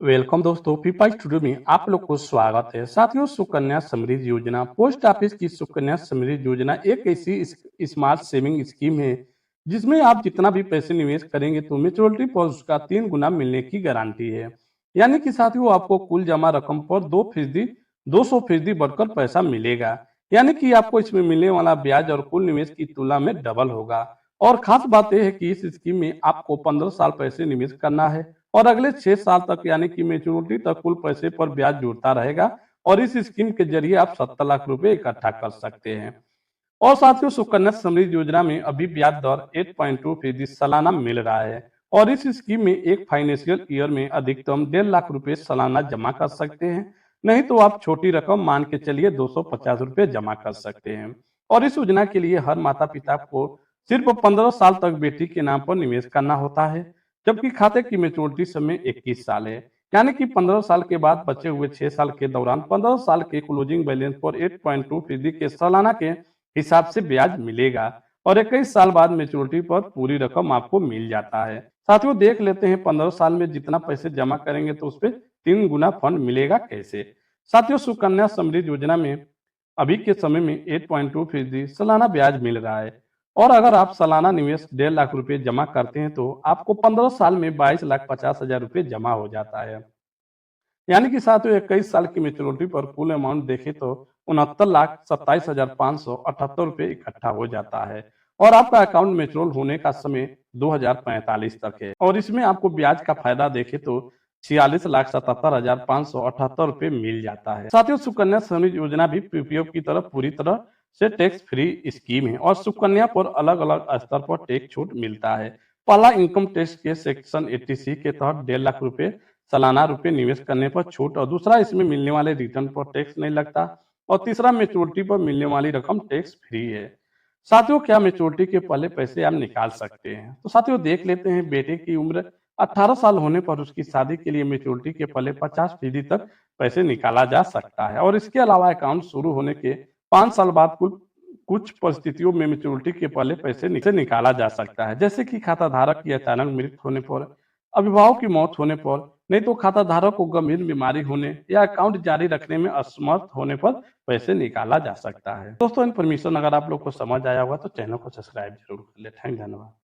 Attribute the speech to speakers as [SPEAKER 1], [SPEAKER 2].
[SPEAKER 1] Welcome दोस्तों, पीपा studio में आप लोग को स्वागत है। साथियों, सुकन्या समृद्धि योजना पोस्ट ऑफिस की सुकन्या समृद्धि योजना एक ऐसी स्मार्ट सेविंग स्कीम है जिसमें आप जितना भी पैसे निवेश करेंगे तो मेच्योरिटी पर उसका 3 गुना मिलने की गारंटी है। यानी कि साथियों, आपको कुल जमा रकम पर 200% बढ़कर पैसा मिलेगा। यानी कि आपको इसमें मिलने वाला ब्याज और कुल निवेश की तुलना में डबल होगा। और खास बात यह है कि इस स्कीम में आपको 15 साल पैसे निवेश करना है और अगले 6 साल तक यानी कि मेच्योरिटी तक कुल पैसे पर ब्याज जुड़ता रहेगा। और इस स्कीम के जरिए आप 70 लाख रुपए इकट्ठा कर सकते हैं। और साथियों, सुकन्या समृद्धि योजना में अभी ब्याज दर 8.2% सालाना मिल रहा है। और इस स्कीम में एक फाइनेंशियल ईयर में अधिकतम 1.5 लाख रुपए सालाना जमा कर सकते हैं। नहीं तो आप छोटी रकम मान के चलिए 250 रुपए जमा कर सकते हैं। और इस योजना के लिए हर माता पिता को सिर्फ 15 साल तक बेटी के नाम पर निवेश करना होता है, जबकि खाते की मेच्योरिटी समय 21 साल है। यानी कि 15 साल के बाद बचे हुए 6 साल के दौरान 15 साल के क्लोजिंग बैलेंस पर 8.2% के सालाना के हिसाब से ब्याज मिलेगा। और 21 साल बाद मेच्योरिटी पर पूरी रकम आपको मिल जाता है। साथियों, देख लेते हैं 15 साल में जितना पैसे जमा करेंगे तो उस पर 3 गुना फंड मिलेगा कैसे। साथियों, सुकन्या समृद्धि योजना में अभी के समय में 8.2% सालाना ब्याज मिल रहा है। और अगर आप सालाना निवेश 1.5 लाख रुपए जमा करते हैं तो आपको 15 साल में 22,50,000 रुपए जमा हो जाता है। यानी कि साथियों, 21 साल की मेच्योरिटी पर कुल अमाउंट देखें तो 69,27,578 रुपए इकट्ठा हो जाता है। और आपका अकाउंट मेच्योर होने का समय 2045 तक है। और इसमें आपको ब्याज का फायदा देखें तो 46,77,578 रुपए मिल जाता है। साथियों, सुकन्या समृद्धि योजना भी पीपीएफ की तरफ पूरी तरह से टैक्स फ्री स्कीम है और सुकन्या पर अलग अलग स्तर पर टैक्स छूट मिलता है। पहला, इनकम टैक्स के सेक्शन 80C के तहत 1.5 लाख रुपए सालाना रुपए निवेश करने पर छूट। और दूसरा, इसमें मिलने वाले रिटर्न पर टैक्स नहीं लगता। और तीसरा, मेच्योरिटी पर मिलने वाली रकम टैक्स फ्री है। साथियों, क्या मेच्योरिटी के पहले पैसे आप निकाल सकते हैं? तो साथियों, देख लेते हैं। बेटे की उम्र 18 साल होने पर उसकी शादी के लिए मेच्योरिटी के पहले 50% तक पैसे निकाला जा सकता है। और इसके अलावा अकाउंट शुरू होने के 5 साल बाद कुछ परिस्थितियों में मेच्योरिटी के पहले पैसे निकाला जा सकता है, जैसे कि खाता धारक की अचानक मृत्यु होने पर, अभिभावक की मौत होने पर, नहीं तो खाता धारक को गंभीर बीमारी होने या अकाउंट जारी रखने में असमर्थ होने पर पैसे निकाला जा सकता है। दोस्तों, इन्फॉर्मेशन अगर आप लोग को समझ आया होगा तो चैनल को सब्सक्राइब जरूर कर ले। थैंक धन्यवाद।